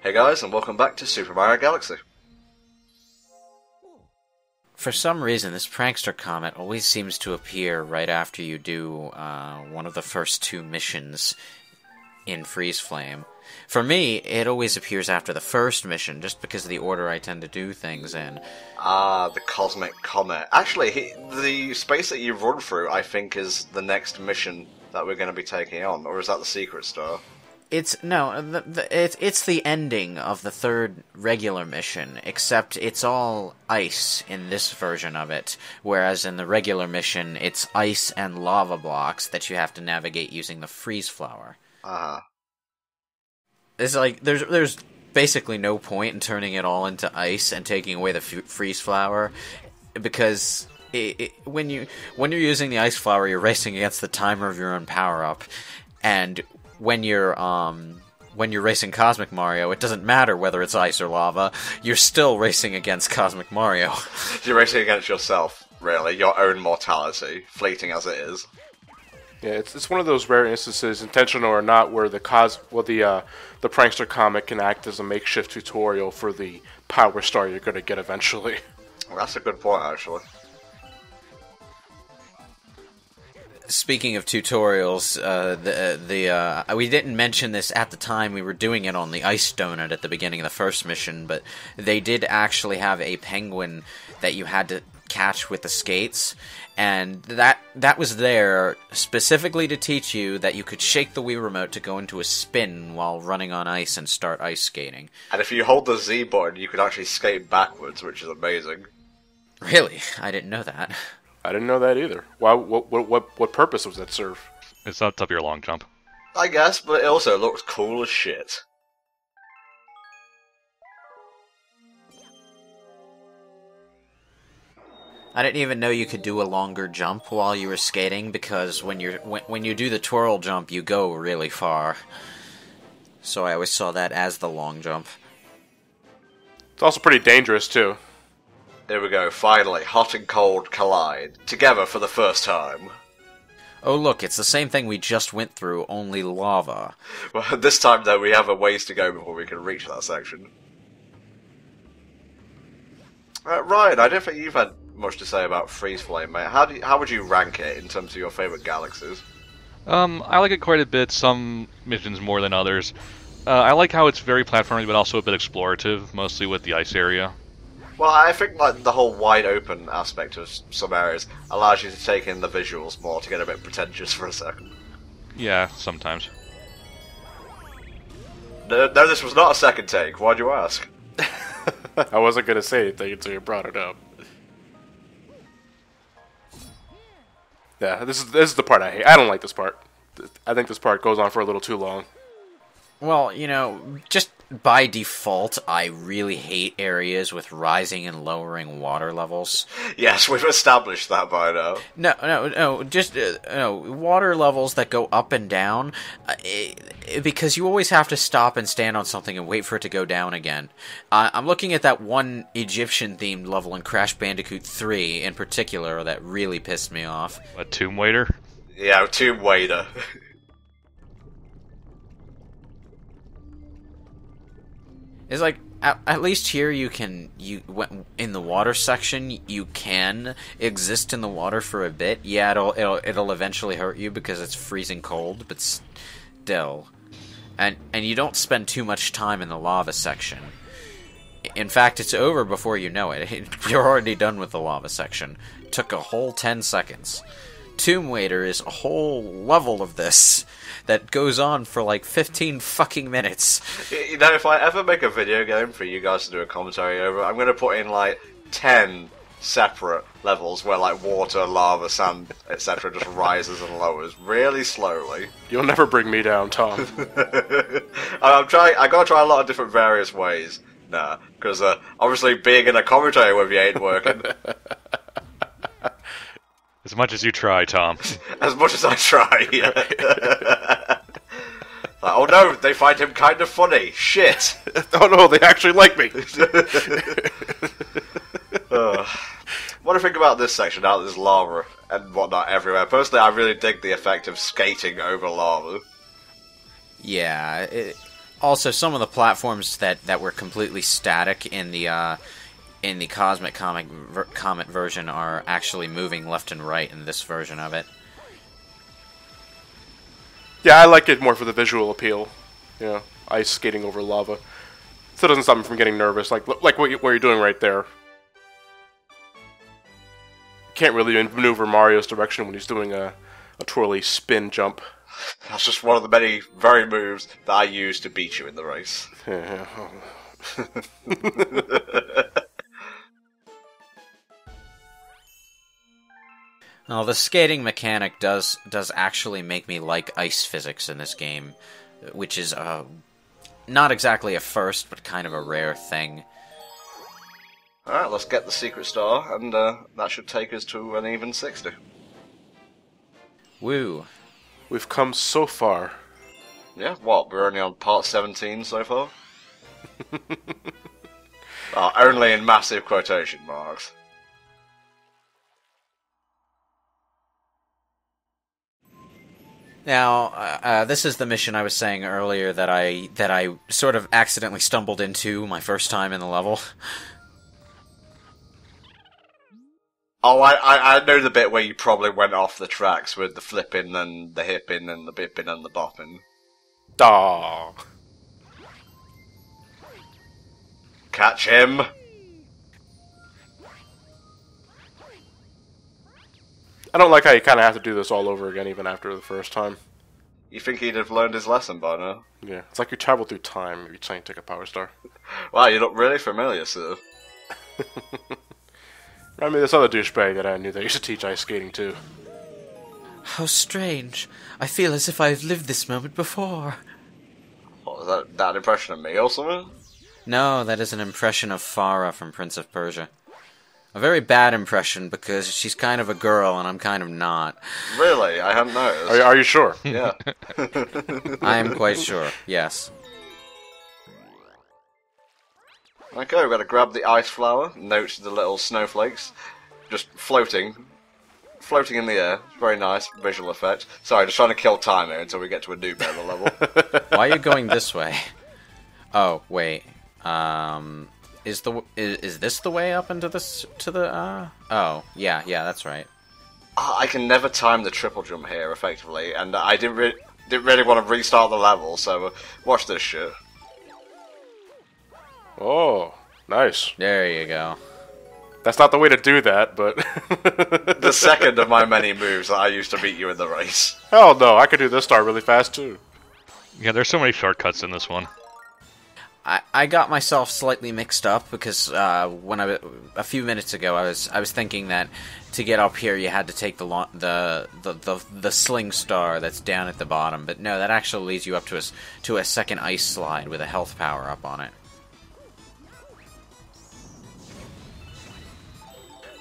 Hey guys, and welcome back to Super Mario Galaxy. For some reason, this prankster comet always seems to appear right after you do one of the first two missions in Freezeflame. For me, it always appears after the first mission, just because of the order I tend to do things in. Ah, the Cosmic Comet. Actually, the space that you run through, I think, is the next mission that we're going to be taking on, or is that the Secret Star? It's the ending of the third regular mission, except it's all ice in this version of it, whereas in the regular mission, it's ice and lava blocks that you have to navigate using the freeze flower. Uh-huh. It's like, there's basically no point in turning it all into ice and taking away the freeze flower, because when you're using the ice flower, you're racing against the timer of your own power-up, and when you're racing Cosmic Mario, it doesn't matter whether it's ice or lava, you're still racing against Cosmic Mario. You're racing against yourself, really, your own mortality, fleeting as it is. Yeah, it's one of those rare instances, intentional or not, where the prankster comic can act as a makeshift tutorial for the power star you're going to get eventually. Well, that's a good point, actually. Speaking of tutorials, we didn't mention this at the time we were doing it on the Ice Donut at the beginning of the first mission, but they did actually have a penguin that you had to catch with the skates, and that was there specifically to teach you that you could shake the Wii Remote to go into a spin while running on ice and start ice skating. And if you hold the Z button, you could actually skate backwards, which is amazing. Really? I didn't know that. I didn't know that either. Why? What purpose was that serve? It's not up your long jump. I guess, but it also looks cool as shit. I didn't even know you could do a longer jump while you were skating, because when you do the twirl jump, you go really far. So I always saw that as the long jump. It's also pretty dangerous, too. Here we go, finally, hot and cold collide, together for the first time. Oh look, it's the same thing we just went through, only lava. Well, this time though, we have a ways to go before we can reach that section. Ryan, I don't think you've had much to say about Freezeflame, mate. How would you rank it in terms of your favourite galaxies? I like it quite a bit, some missions more than others. I like how it's very platformy, but also a bit explorative, mostly with the ice area. Well, I think like the whole wide open aspect of some areas allows you to take in the visuals more, to get a bit pretentious for a second. Yeah, sometimes. No, this was not a second take. Why'd you ask? I wasn't going to say anything until you brought it up. Yeah, this is the part I hate. I don't like this part. I think this part goes on for a little too long. Well, you know, just by default, I really hate areas with rising and lowering water levels. Yes, we've established that by now. No, just water levels that go up and down, because you always have to stop and stand on something and wait for it to go down again. I'm looking at that one Egyptian-themed level in Crash Bandicoot 3 in particular that really pissed me off. A Tomb Waiter? Yeah, Tomb Waiter. It's like, at least here in the water section, you can exist in the water for a bit. Yeah, it'll eventually hurt you because it's freezing cold, but still. And you don't spend too much time in the lava section. In fact, it's over before you know it. You're already done with the lava section. Took a whole 10 seconds. Tomb Waiter is a whole level of this that goes on for like 15 fucking minutes. You know, if I ever make a video game for you guys to do a commentary over, I'm going to put in like 10 separate levels where like water, lava, sand, etc. just rises and lowers really slowly. You'll never bring me down, Tom. I gotta try a lot of different various ways. Nah, because obviously being in a commentary with you ain't working. As much as you try, Tom. As much as I try. Like, oh no, they find him kind of funny. Shit. Oh no, they actually like me. What do you think about this section now that there's lava and whatnot everywhere? Personally, I really dig the effect of skating over lava. Yeah, Also, some of the platforms that were completely static in the Cosmic Comet version are actually moving left and right in this version of it. Yeah, I like it more for the visual appeal. You know, ice skating over lava. So it doesn't stop me from getting nervous, like what you're doing right there. Can't really maneuver Mario's direction when he's doing a twirly spin jump. That's just one of the many very moves that I use to beat you in the race. Well, the skating mechanic does actually make me like ice physics in this game, which is not exactly a first, but kind of a rare thing. Alright, let's get the secret star, and that should take us to an even 60. Woo. We've come so far. Yeah, what? We're only on part 17 so far? Only in massive quotation marks. Now, this is the mission I was saying earlier that I sort of accidentally stumbled into my first time in the level. Oh, I know the bit where you probably went off the tracks with the flipping and the hipping and the bipping and the bopping. Aww. Catch him! I don't like how you kind of have to do this all over again even after the first time. You think he'd have learned his lesson by now? Yeah, it's like you travel through time every time you take a power star. Wow, you look really familiar, sir. I mean, this other douchebag that I knew that used to teach ice skating too. How strange. I feel as if I've lived this moment before. What was that an impression of me or something? No, that is an impression of Farah from Prince of Persia. A very bad impression, because she's kind of a girl and I'm kind of not. Really? I hadn't noticed. Are you sure? Yeah. I am quite sure, yes. Okay, we've got to grab the ice flower. Note the little snowflakes. Just floating. Floating in the air. Very nice visual effect. Sorry, just trying to kill time here until we get to a new bit of the level. Why are you going this way? Oh, wait. Is this the way up into this oh, yeah, that's right. I can never time the triple jump here effectively, and I didn't really want to restart the level, so watch this shit. Oh, nice. There you go. That's not the way to do that, but... The second of my many moves that I used to beat you in the race. Hell no, I could do this star really fast too. Yeah, there's so many shortcuts in this one. I got myself slightly mixed up because a few minutes ago I was thinking that to get up here you had to take the sling star that's down at the bottom, but no, that actually leads you up to a second ice slide with a health power up on it.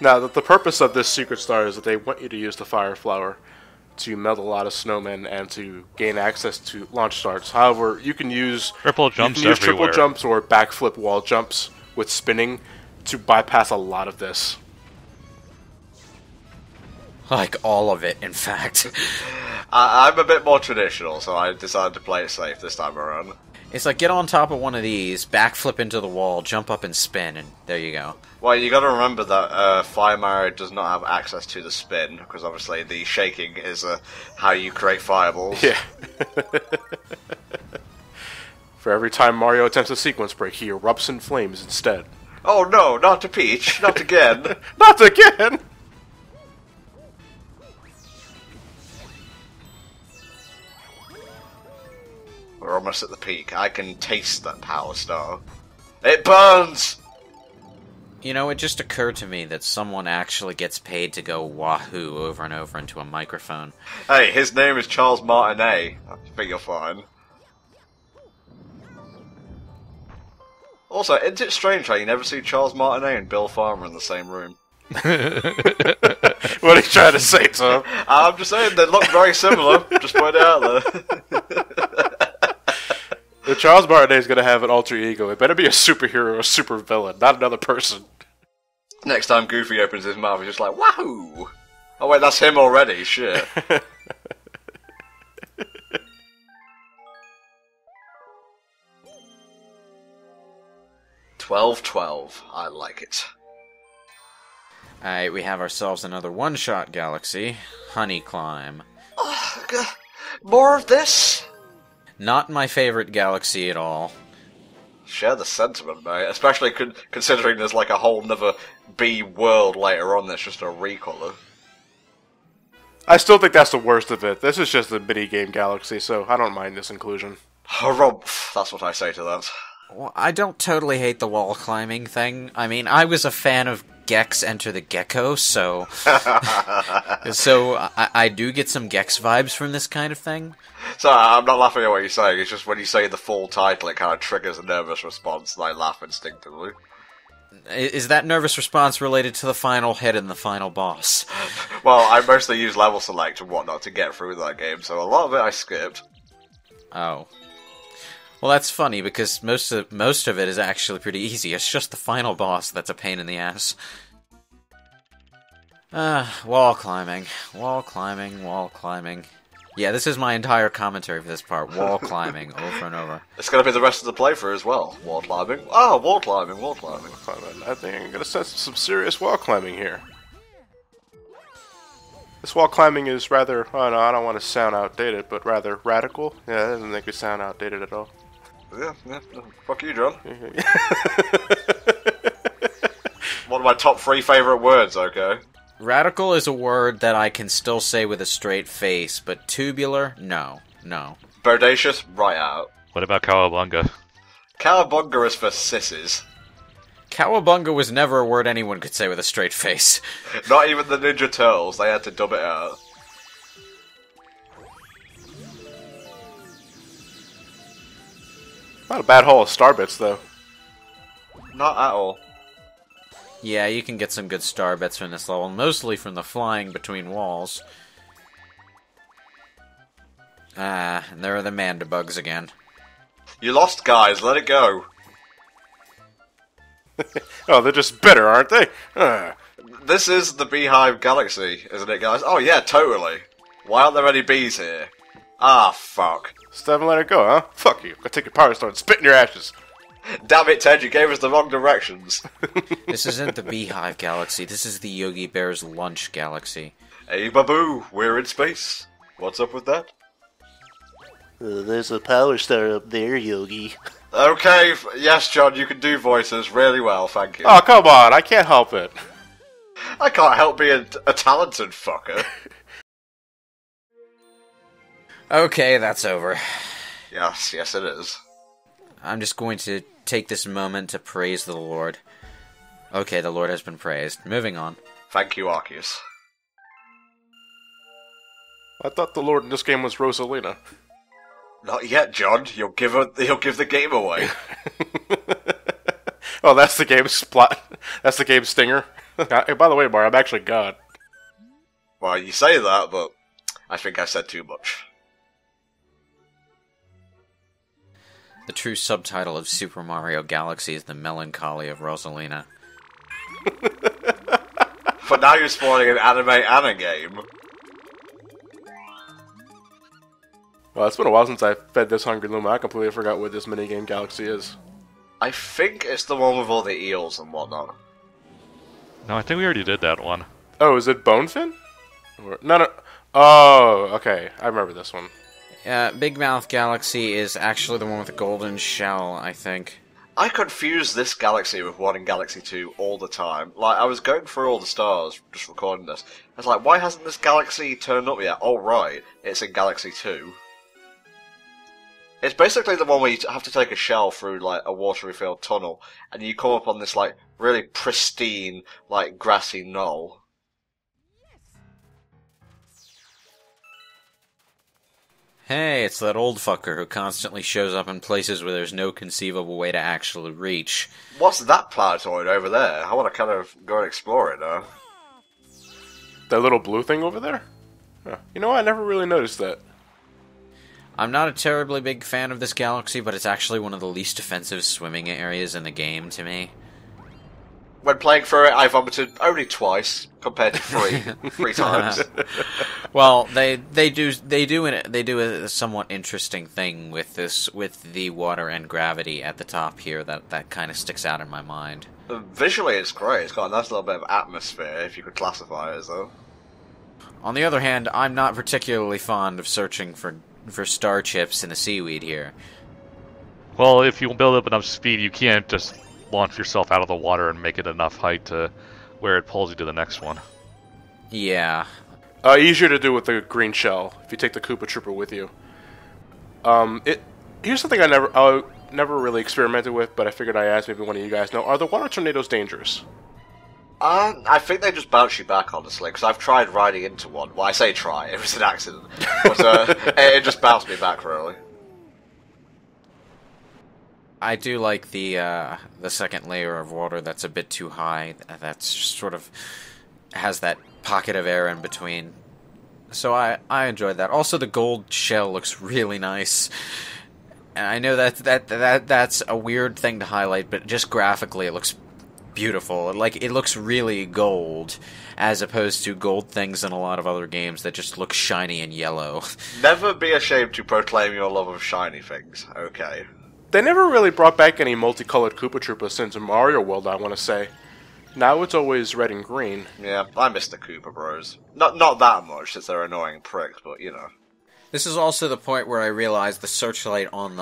Now, the purpose of this secret star is that they want you to use the fire flower to melt a lot of snowmen and to gain access to launch starts. However, you can use triple jumps triple jumps or backflip wall jumps with spinning to bypass a lot of this. Like all of it, in fact. I'm a bit more traditional, so I decided to play it safe this time around. It's like, get on top of one of these, backflip into the wall, jump up and spin, and there you go. Well, you got to remember that Fire Mario does not have access to the spin, because obviously the shaking is how you create fireballs. Yeah. For every time Mario attempts a sequence break, he erupts in flames instead. Oh no, not to Peach, not again. Not again! We're almost at the peak. I can taste that power star. It burns! You know, it just occurred to me that someone actually gets paid to go wahoo over and over into a microphone. Hey, his name is Charles Martinet. I think you're fine. Also, isn't it strange how you never see Charles Martinet and Bill Farmer in the same room? What are you trying to say, Tom? I'm just saying, they look very similar. Just point it out there. If Charles Martinet is going to have an alter ego, it better be a superhero or a super villain, not another person. Next time Goofy opens his mouth, he's just like, wahoo! Oh wait, that's him already, shit. 12-12. I like it. Alright, we have ourselves another one-shot galaxy. Honey Climb. More of this? Not my favorite galaxy at all. Share the sentiment, mate. Especially considering there's like a whole nother B world later on that's just a recolor. I still think that's the worst of it. This is just a mini-game galaxy, so I don't mind this inclusion. Harumph, that's what I say to that. Well, I don't totally hate the wall climbing thing. I mean, I was a fan of Gex Enter the Gecko, so... I do get some Gex vibes from this kind of thing. So, I'm not laughing at what you're saying, it's just when you say the full title, it kind of triggers a nervous response, and I laugh instinctively. Is that nervous response related to the final hit and the final boss? Well, I mostly use level select and whatnot to get through that game, so a lot of it I skipped. Oh. Well, that's funny, because most of it is actually pretty easy. It's just the final boss that's a pain in the ass. Wall climbing. Wall climbing, wall climbing. Yeah, this is my entire commentary for this part. Wall climbing, over and over. It's going to be the rest of the playthrough as well. Wall climbing. Oh, wall climbing, wall climbing. I think I'm going to sense some serious wall climbing here. This wall climbing is rather, oh no, I don't want to sound outdated, but rather radical. Yeah, that doesn't make it sound outdated at all. Yeah. Fuck you, John. One of my top 3 favourite words, okay? Radical is a word that I can still say with a straight face, but tubular? No. Bodacious? Right out. What about Cowabunga? Cowabunga is for sissies. Cowabunga was never a word anyone could say with a straight face. Not even the Ninja Turtles, they had to dub it out. Not a bad haul of star bits, though. Not at all. Yeah, you can get some good star bits from this level, mostly from the flying between walls. And there are the mandibugs again. You lost, guys, let it go. Oh, they're just bitter, aren't they? This is the Beehive Galaxy, isn't it, guys? Oh, yeah, totally. Why aren't there any bees here? Ah, fuck. Step and let it go, huh? Fuck you. Go take your power stone and spit in your ashes. Damn it, Ted, you gave us the wrong directions. This isn't the Beehive Galaxy, this is the Yogi Bear's Lunch Galaxy. Hey, Babu, we're in space. What's up with that? There's a power star up there, Yogi. Okay, yes, John, you can do voices really well, thank you. Oh, come on, I can't help it. I can't help being a talented fucker. Okay, that's over. Yes, it is. I'm just going to take this moment to praise the Lord. Okay, the Lord has been praised. Moving on. Thank you, Arceus. I thought the Lord in this game was Rosalina. Not yet, John. He'll give the game away. Oh, that's the game's plot. That's the game's stinger. Hey, by the way, Mar, I'm actually God. Well, you say that, but I think I said too much. The true subtitle of Super Mario Galaxy is The Melancholy of Rosalina. But now you're spoiling an anime and a game. Well, it's been a while since I fed this hungry Luma. I completely forgot what this minigame galaxy is. I think it's the one with all the eels and whatnot. No, I think we already did that one. Oh, is it Bonefin? No. Oh, okay. I remember this one. Bigmouth Galaxy is actually the one with the golden shell, I think. I confuse this galaxy with one in Galaxy 2 all the time. Like, I was going through all the stars, just recording this. I was like, why hasn't this galaxy turned up yet? Oh, right. It's in Galaxy 2. It's basically the one where you have to take a shell through, like, a watery-filled tunnel, and you come up on this, like, really pristine, like, grassy knoll. Hey, it's that old fucker who constantly shows up in places where there's no conceivable way to actually reach. What's that planetoid over there? I want to kind of go and explore it now. That little blue thing over there? Huh. You know, I never really noticed that. I'm not a terribly big fan of this galaxy, but it's actually one of the least offensive swimming areas in the game to me. When playing through it, I vomited only twice compared to three times. Well, they do a somewhat interesting thing with the water and gravity at the top here that kind of sticks out in my mind. Visually, it's great. It's got a nice little bit of atmosphere, if you could classify it as though. On the other hand, I'm not particularly fond of searching for star chips in the seaweed here. Well, if you build up enough speed, you can't just launch yourself out of the water and make it enough height to where it pulls you to the next one. Yeah. Easier to do with the green shell if you take the Koopa Trooper with you. Here's something I never really experimented with, but I figured I'd ask maybe one of you guys know. Are the water tornadoes dangerous? I think they just bounce you back, honestly, because I've tried riding into one. Well, I say try, it was an accident. But it just bounced me back, really. I do like the second layer of water that's a bit too high. That's sort of has that pocket of air in between. So I enjoyed that. Also, the gold shell looks really nice. And I know that's a weird thing to highlight, but just graphically it looks beautiful. Like, it looks really gold, as opposed to gold things in a lot of other games that just look shiny and yellow. Never be ashamed to proclaim your love of shiny things, okay? They never really brought back any multicolored Koopa Troopas since Mario World, I want to say. Now it's always red and green. Yeah, I miss the Koopa Bros. Not that much, since they're annoying pricks, but, you know. This is also the point where I realized the searchlight on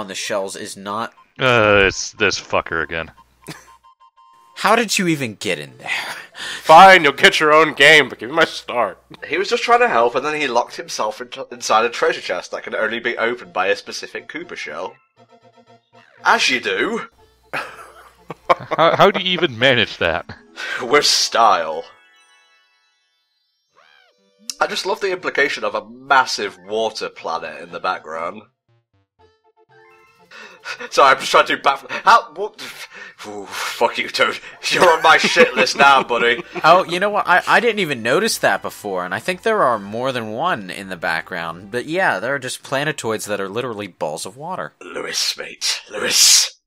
the shells is not... It's this fucker again. How did you even get in there? Fine, you'll get your own game, but give me my start. He was just trying to help, and then he locked himself inside a treasure chest that can only be opened by a specific Koopa shell. As you do. How do you even manage that? With style. I just love the implication of a massive water planet in the background. Sorry, I'm just trying to do what? Ooh, fuck you, Toad. You're on my shit list now, buddy. Oh, you know what? I didn't even notice that before, and I think there are more than one in the background. But yeah, there are just planetoids that are literally balls of water. Lewis, mate. Lewis.